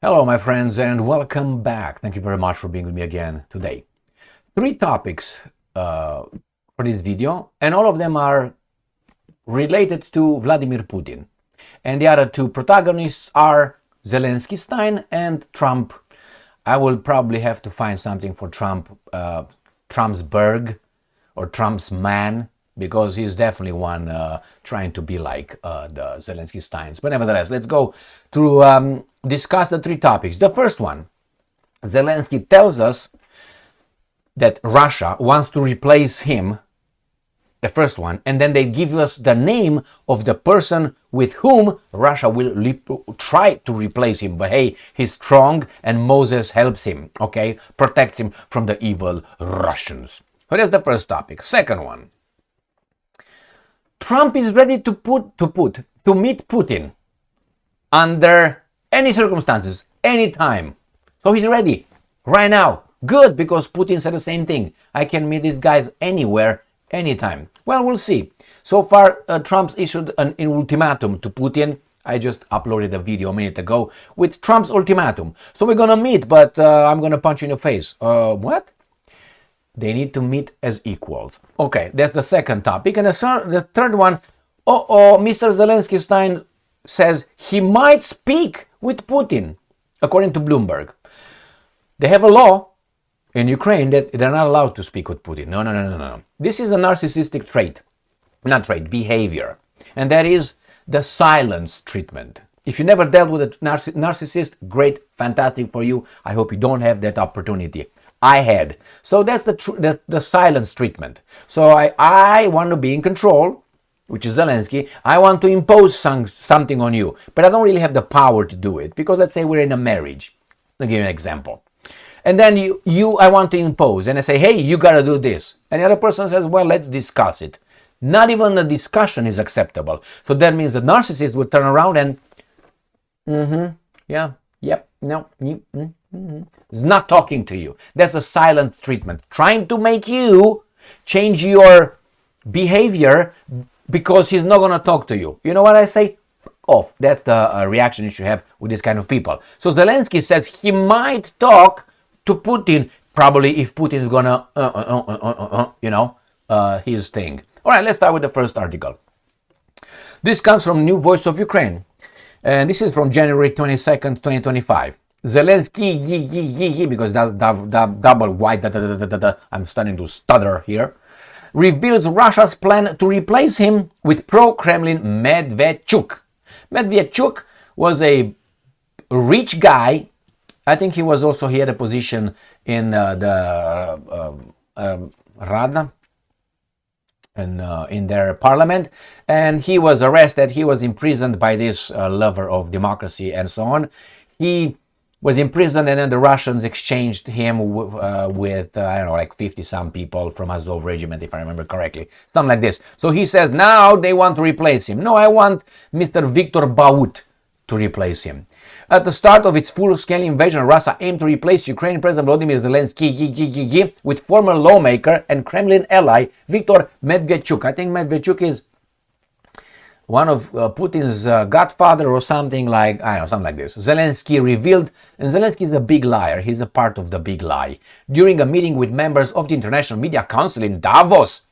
Hello, my friends, and welcome back. Thank you very much for being with me again today. Three topics for this video, and all of them are related to Vladimir Putin. And the other two protagonists are Z-stein and Trump. I will probably have to find something for Trump's Berg or Trump's man, because he's definitely one trying to be like the Zelensky Steins. But nevertheless, let's go to discuss the three topics. The first one, Zelensky tells us that Russia wants to replace him, the first one, and then they give us the name of the person with whom Russia will try to replace him. But hey, he's strong and Moses helps him, okay? Protects him from the evil Russians. So that's the first topic. Second one, Trump is ready to meet Putin under any circumstances, anytime. So he's ready right now. Good, because Putin said the same thing. I can meet these guys anywhere, anytime. Well, we'll see. So far, Trump's issued an ultimatum to Putin. I just uploaded a video a minute ago with Trump's ultimatum. So we're gonna meet, but I'm gonna punch you in the face. What? They need to meet as equals. Okay, that's the second topic. And the third one, Mr. Zelensky Stein says he might speak with Putin, according to Bloomberg. They have a law in Ukraine that they're not allowed to speak with Putin. No. This is a narcissistic behavior. And that is the silence treatment. If you never dealt with a narcissist, great, fantastic for you. I hope you don't have that opportunity. I had. So that's the silence treatment. So I want to be in control, which is Zelensky. I want to impose something on you, but I don't really have the power to do it, because let's say we're in a marriage. I'll give you an example. And then I want to impose, and I say, hey, you gotta do this. And the other person says, well, let's discuss it. Not even the discussion is acceptable. So that means the narcissist will turn around and, He's not talking to you. That's a silent treatment, trying to make you change your behavior because he's not going to talk to you. You know what I say? Off. That's the reaction you should have with this kind of people. So Zelensky says he might talk to Putin, probably if Putin is going to, his thing. All right, let's start with the first article. This comes from New Voice of Ukraine. And this is from January 22nd, 2025. Zelenskyy, because that's double white, I'm starting to stutter here, reveals Russia's plan to replace him with pro-Kremlin Medvedchuk. Medvedchuk was a rich guy. I think he had a position in the Rada, and in their parliament, and he was arrested. He was imprisoned by this lover of democracy and so on. He was imprisoned, and then the Russians exchanged him with 50-some people from Azov regiment, if I remember correctly. Something like this. So he says now they want to replace him. No, I want Mr. Viktor Baut to replace him. At the start of its full-scale invasion, Russia aimed to replace Ukrainian President Volodymyr Zelenskyy with former lawmaker and Kremlin ally Viktor Medvedchuk. I think Medvedchuk is one of Putin's godfather or something like this. Zelensky revealed, and Zelensky is a big liar. He's a part of the big lie. During a meeting with members of the International Media Council in Davos,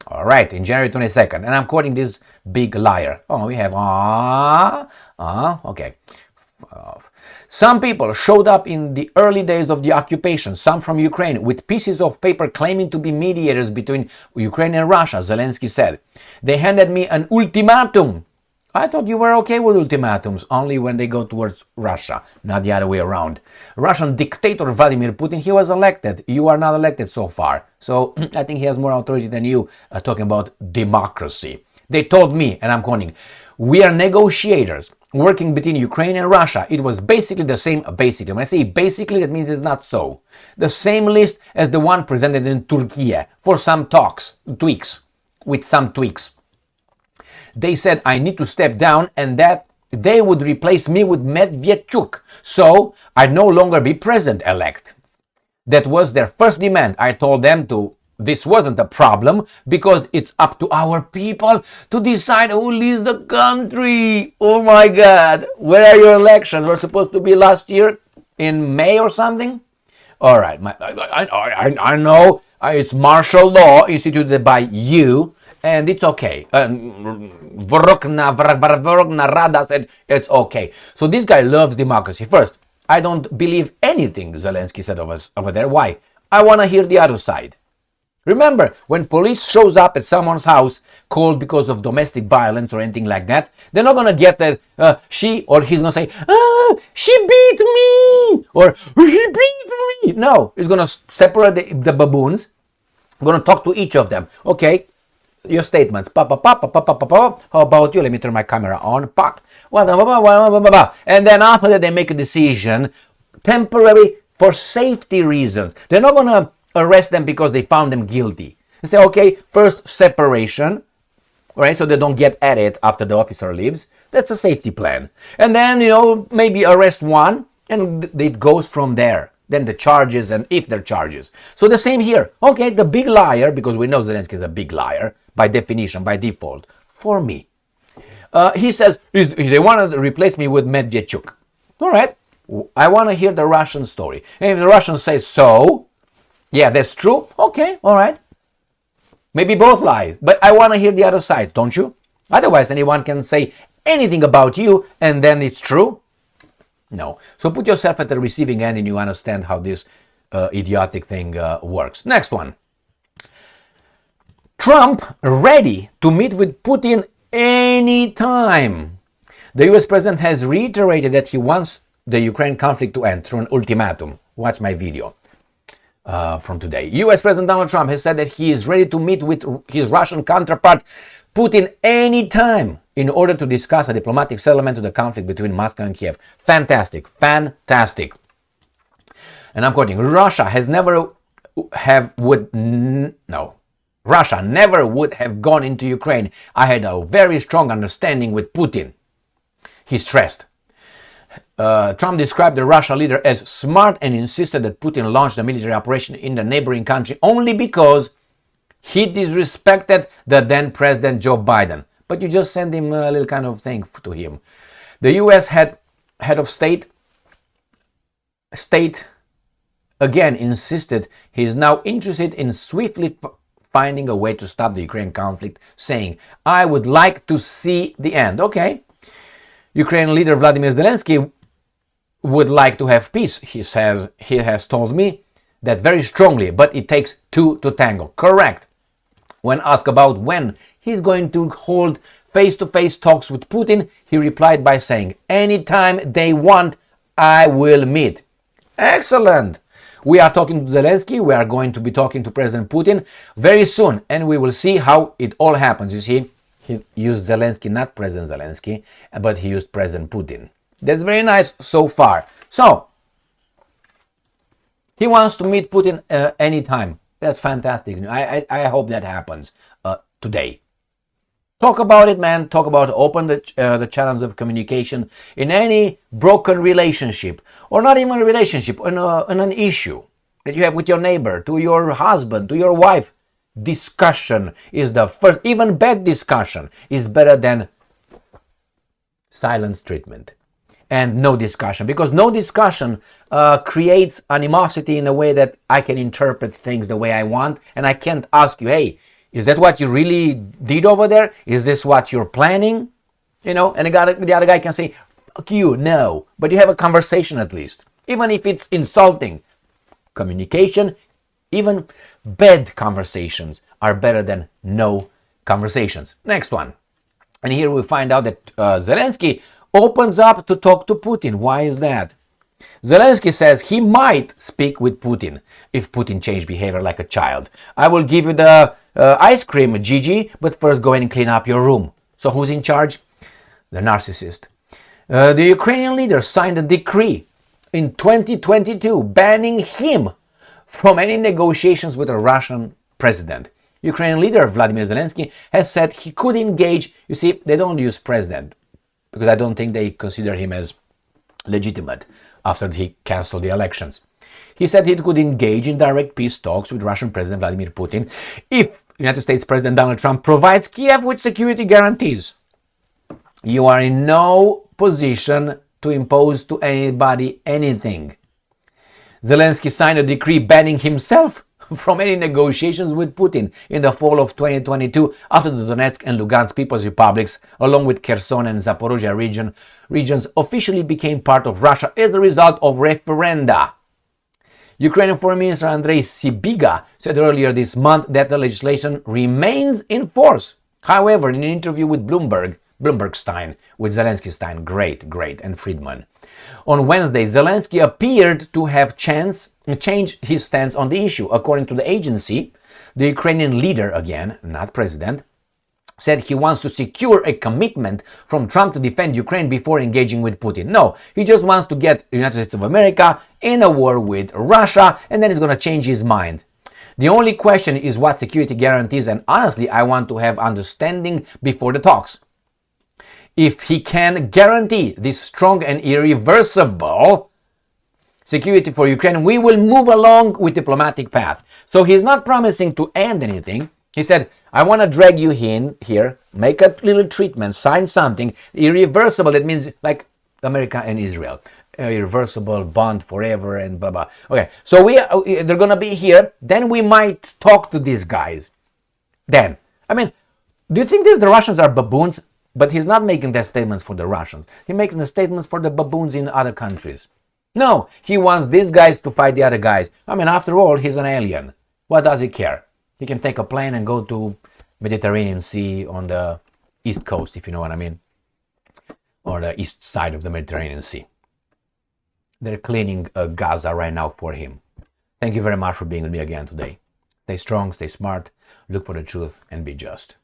all right, in January 22nd, and I'm quoting this big liar. Oh, we have, okay. Some people showed up in the early days of the occupation, some from Ukraine, with pieces of paper claiming to be mediators between Ukraine and Russia, Zelensky said. They handed me an ultimatum. I thought you were okay with ultimatums, only when they go towards Russia, not the other way around. Russian dictator Vladimir Putin, he was elected. You are not elected so far. So I think he has more authority than you, talking about democracy. They told me, and I'm quoting, we are negotiators working between Ukraine and Russia. It was basically the same, basically. When I say basically, that means it's not so. The same list as the one presented in Turkey for some tweaks. They said I need to step down and that they would replace me with Medvedchuk. So I'd no longer be president-elect. That was their first demand. I told them to this wasn't a problem because it's up to our people to decide who leads the country. Oh my God, where are your elections? Were supposed to be last year in May or something. All right, I know it's martial law instituted by you, and it's okay. Vorokna Rada said it's okay. So this guy loves democracy. First, I don't believe anything Zelensky said over there. Why? I want to hear the other side. Remember, when police shows up at someone's house called because of domestic violence or anything like that, they're not going to get that she or he's going to say, she beat me, or he beat me. No, he's going to separate the baboons. I'm going to talk to each of them. Okay, your statements. How about you? Let me turn my camera on. And then after that, they make a decision, temporary, for safety reasons. They're not going to arrest them because they found them guilty. They say, okay, first separation, right? So they don't get at it after the officer leaves. That's a safety plan. And then, maybe arrest one, and it goes from there. Then the charges, and if there are charges. So the same here. Okay, the big liar, because we know Zelensky is a big liar, by definition, by default, for me. He says, they want to replace me with Medvedchuk. All right, I want to hear the Russian story. And if the Russians say so, yeah, that's true. Okay, all right. Maybe both lie, but I want to hear the other side, don't you? Otherwise, anyone can say anything about you, and then it's true. No. So put yourself at the receiving end and you understand how this idiotic thing works. Next one. Trump ready to meet with Putin anytime. The US president has reiterated that he wants the Ukraine conflict to end through an ultimatum. Watch my video from today. US President Donald Trump has said that he is ready to meet with his Russian counterpart Putin anytime in order to discuss a diplomatic settlement to the conflict between Moscow and Kiev. Fantastic, fantastic. And I'm quoting, Russia never would have gone into Ukraine. I had a very strong understanding with Putin, he stressed. Trump described the Russian leader as smart and insisted that Putin launched a military operation in the neighboring country only because he disrespected the then President Joe Biden. But you just send him a little kind of thing to him. The U.S. head of state again insisted he is now interested in swiftly finding a way to stop the Ukraine conflict, saying, I would like to see the end. Okay. Ukrainian leader Vladimir Zelensky would like to have peace. He says he has told me that very strongly, but it takes two to tango. Correct. When asked about when he's going to hold face-to-face talks with Putin, he replied by saying, anytime they want, I will meet. Excellent. We are talking to Zelensky. We are going to be talking to President Putin very soon, and we will see how it all happens. You see, he used Zelensky, not President Zelensky, but he used President Putin. That's very nice so far. So, he wants to meet Putin anytime. That's fantastic. I hope that happens today. Talk about it, man. Talk about open the channels of communication in any broken relationship, or not even a relationship, on an issue that you have with your neighbor, to your husband, to your wife. Discussion is the first. Even bad discussion is better than silence treatment and no discussion, because no discussion creates animosity in a way that I can interpret things the way I want, and I can't ask you, hey, is that what you really did over there? Is this what you're planning? And the other guy can say, fuck you, no. But you have a conversation at least. Even if it's insulting. Communication, even bad conversations are better than no conversations. Next one. And here we find out that Zelensky opens up to talk to Putin. Why is that? Zelensky says he might speak with Putin if Putin changed behavior like a child. I will give you the ice cream, Gigi, but first go ahead and clean up your room. So who's in charge? The narcissist. The Ukrainian leader signed a decree in 2022 banning him from any negotiations with a Russian president. Ukrainian leader Vladimir Zelensky has said he could engage. You see, they don't use president because I don't think they consider him as legitimate after he canceled the elections. He said he could engage in direct peace talks with Russian President Vladimir Putin if United States President Donald Trump provides Kiev with security guarantees. You are in no position to impose to anybody anything. Zelensky signed a decree banning himself from any negotiations with Putin in the fall of 2022 after the Donetsk and Lugansk People's Republics, along with Kherson and Zaporozhye regions officially became part of Russia as a result of referenda. Ukrainian Foreign Minister Andrei Sybiga said earlier this month that the legislation remains in force. However, in an interview with Bloomberg-stein, with Zelensky-stein, great, and Friedman, on Wednesday, Zelensky appeared to have changed his stance on the issue. According to the agency, the Ukrainian leader, again, not president, said he wants to secure a commitment from Trump to defend Ukraine before engaging with Putin. No, he just wants to get the United States of America in a war with Russia, and then he's going to change his mind. The only question is what security guarantees, and honestly, I want to have understanding before the talks. If he can guarantee this strong and irreversible security for Ukraine, we will move along with diplomatic path. So he's not promising to end anything. He said, I want to drag you in here, make a little treatment, sign something irreversible. That means like America and Israel, irreversible bond forever and blah blah. Okay, so they're gonna be here. Then we might talk to these guys. Then, I mean, do you think the Russians are baboons? But he's not making that statements for the Russians. He's making the statements for the baboons in other countries. No, he wants these guys to fight the other guys. I mean, after all, he's an alien. What does he care? He can take a plane and go to Mediterranean Sea on the east coast, if you know what I mean, or the east side of the Mediterranean Sea. They're cleaning Gaza right now for him. Thank you very much for being with me again today. Stay strong, stay smart, look for the truth, and be just.